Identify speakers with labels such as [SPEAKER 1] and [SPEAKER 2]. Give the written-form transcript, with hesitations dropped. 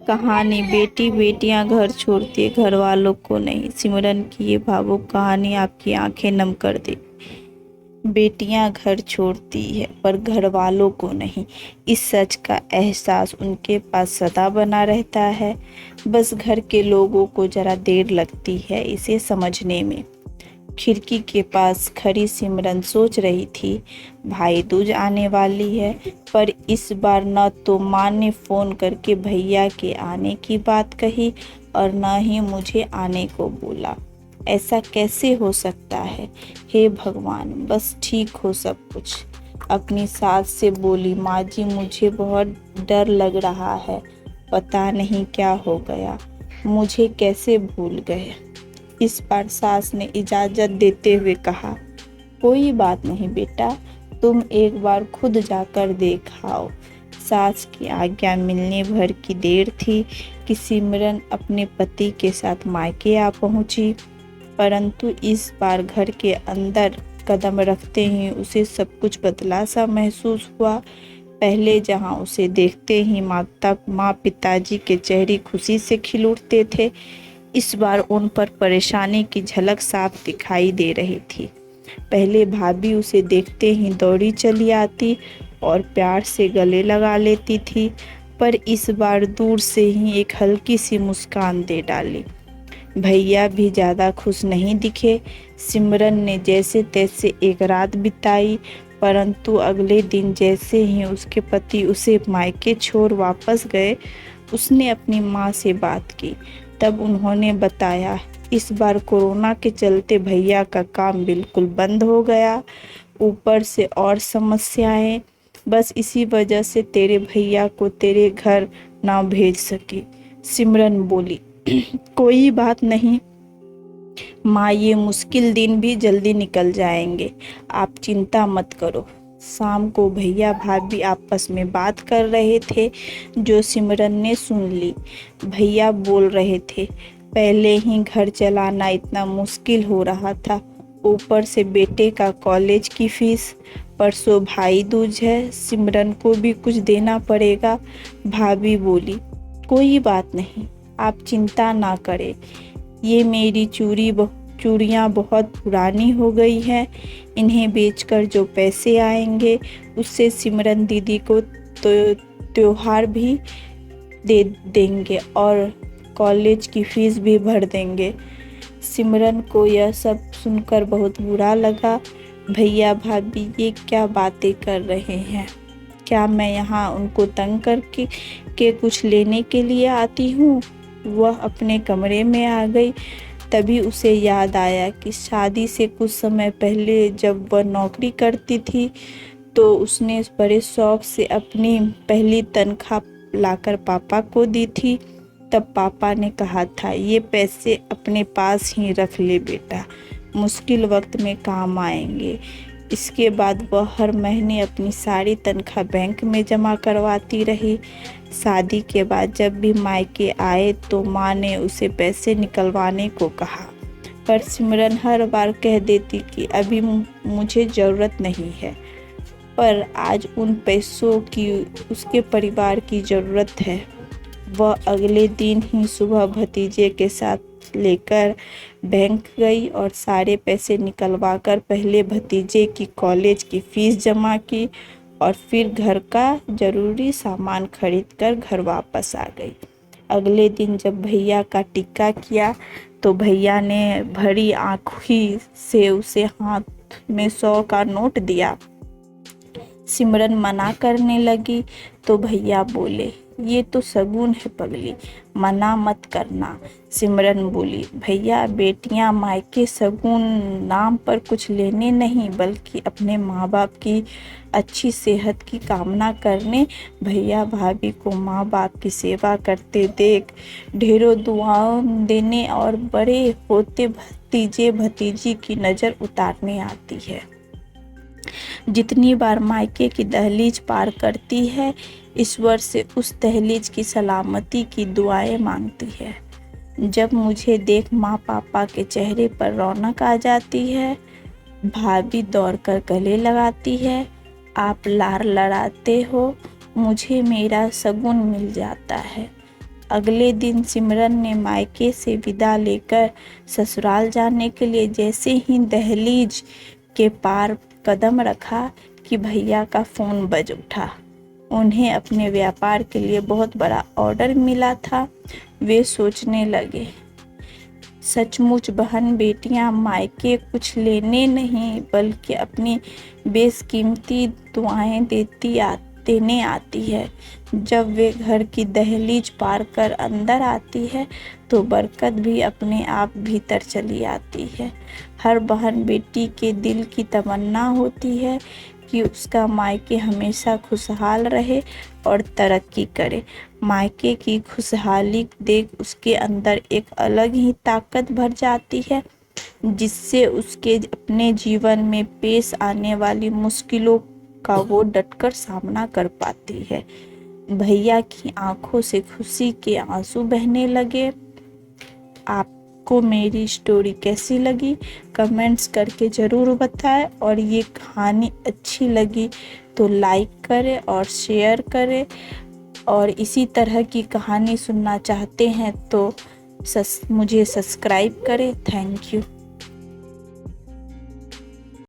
[SPEAKER 1] कहानी बेटी बेटियां घर छोड़ती है, घर वालों को नहीं। सिमरन की ये भावुक कहानी आपकी आंखें नम कर दे। बेटियां घर छोड़ती है पर घर वालों को नहीं। इस सच का एहसास उनके पास सदा बना रहता है। बस घर के लोगों को जरा देर लगती है इसे समझने में। खिड़की के पास खड़ी सिमरन सोच रही थी, भाई दूज आने वाली है, पर इस बार न तो माँ ने फ़ोन करके भैया के आने की बात कही और न ही मुझे आने को बोला। ऐसा कैसे हो सकता है? हे भगवान, बस ठीक हो सब कुछ। अपनी सास से बोली, माँ जी मुझे बहुत डर लग रहा है, पता नहीं क्या हो गया, मुझे कैसे भूल गए। इस बार सास ने इजाज़त देते हुए कहा, कोई बात नहीं बेटा, तुम एक बार खुद जाकर देख आओ। सास की आज्ञा मिलने भर की देर थी कि सिमरन अपने पति के साथ मायके आ पहुंची, परंतु इस बार घर के अंदर कदम रखते ही उसे सब कुछ बदला सा महसूस हुआ। पहले जहां उसे देखते ही माँ पिताजी के चेहरे खुशी से खिल उठते थे, इस बार उन पर परेशानी की झलक साफ दिखाई दे रही थी। पहले भाभी उसे देखते ही दौड़ी चली आती और प्यार से गले लगा लेती थी, पर इस बार दूर से ही एक हल्की सी मुस्कान दे डाली। भैया भी ज़्यादा खुश नहीं दिखे। सिमरन ने जैसे तैसे एक रात बिताई, परंतु अगले दिन जैसे ही उसके पति उसे मायके छोड़ वापस गए, उसने अपनी माँ से बात की। तब उन्होंने बताया, इस बार कोरोना के चलते भैया का काम बिल्कुल बंद हो गया, ऊपर से और समस्याएं, बस इसी वजह से तेरे भैया को तेरे घर ना भेज सकी। सिमरन बोली, कोई बात नहीं माँ, ये मुश्किल दिन भी जल्दी निकल जाएंगे, आप चिंता मत करो। शाम को भैया भाभी आपस में बात कर रहे थे, जो सिमरन ने सुन ली। भैया बोल रहे थे, पहले ही घर चलाना इतना मुश्किल हो रहा था, ऊपर से बेटे का कॉलेज की फीस, परसों भाई दूज है, सिमरन को भी कुछ देना पड़ेगा। भाभी बोली, कोई बात नहीं, आप चिंता ना करें, ये मेरी चूड़ियाँ बहुत पुरानी हो गई हैं, इन्हें बेचकर जो पैसे आएंगे उससे सिमरन दीदी को तो त्योहार भी दे देंगे और कॉलेज की फीस भी भर देंगे। सिमरन को यह सब सुनकर बहुत बुरा लगा। भैया भाभी ये क्या बातें कर रहे हैं? क्या मैं यहाँ उनको तंग करके कुछ लेने के लिए आती हूँ? वह अपने कमरे में आ गई। तभी उसे याद आया कि शादी से कुछ समय पहले जब वह नौकरी करती थी तो उसने बड़े शौक से अपनी पहली तनख्वाह लाकर पापा को दी थी। तब पापा ने कहा था, ये पैसे अपने पास ही रख ले बेटा, मुश्किल वक्त में काम आएंगे। इसके बाद वह हर महीने अपनी सारी तनख्वाह बैंक में जमा करवाती रही। शादी के बाद जब भी मायके आए तो माँ ने उसे पैसे निकलवाने को कहा, पर सिमरन हर बार कह देती कि अभी मुझे ज़रूरत नहीं है। पर आज उन पैसों की उसके परिवार की ज़रूरत है। वह अगले दिन ही सुबह भतीजे के साथ लेकर बैंक गई और सारे पैसे निकलवाकर पहले भतीजे की कॉलेज की फीस जमा की और फिर घर का ज़रूरी सामान खरीदकर घर वापस आ गई। अगले दिन जब भैया का टिक्का किया तो भैया ने भरी आँखों से उसे हाथ में 100 का नोट दिया। सिमरन मना करने लगी तो भैया बोले, ये तो शगुन है पगली, मना मत करना। सिमरन बोली, भैया बेटियां मायके शगुन नाम पर कुछ लेने नहीं बल्कि अपने माँ बाप की अच्छी सेहत की कामना करने, भैया भाभी को माँ बाप की सेवा करते देख ढेरों दुआएं देने और बड़े होते भतीजे भतीजी की नज़र उतारने आती है। जितनी बार मायके की दहलीज पार करती है, ईश्वर से उस दहलीज की सलामती की दुआएं मांगती है। जब मुझे देख माँ पापा के चेहरे पर रौनक आ जाती है, भाभी दौड़कर गले लगाती है, आप लार लड़ाते हो, मुझे मेरा शगुन मिल जाता है। अगले दिन सिमरन ने मायके से विदा लेकर ससुराल जाने के लिए जैसे ही दहलीज के पार कदम रखा कि भैया का फ़ोन बज उठा। उन्हें अपने व्यापार के लिए बहुत बड़ा ऑर्डर मिला था। वे सोचने लगे, सचमुच बहन बेटियां मायके कुछ लेने नहीं बल्कि अपनी बेशकीमती दुआएं देने आती है। जब वे घर की दहलीज पार कर अंदर आती है तो बरकत भी अपने आप भीतर चली आती है। हर बहन बेटी के दिल की तमन्ना होती है कि उसका मायके हमेशा खुशहाल रहे और तरक्की करे। मायके की खुशहाली देख उसके अंदर एक अलग ही ताकत भर जाती है, जिससे उसके अपने जीवन में पेश आने वाली मुश्किलों का वो डटकर सामना कर पाती है। भैया की आंखों से खुशी के आंसू बहने लगे। आपको मेरी स्टोरी कैसी लगी कमेंट्स करके ज़रूर बताएं, और ये कहानी अच्छी लगी तो लाइक करें और शेयर करें, और इसी तरह की कहानी सुनना चाहते हैं तो मुझे सब्सक्राइब करें। Thank you.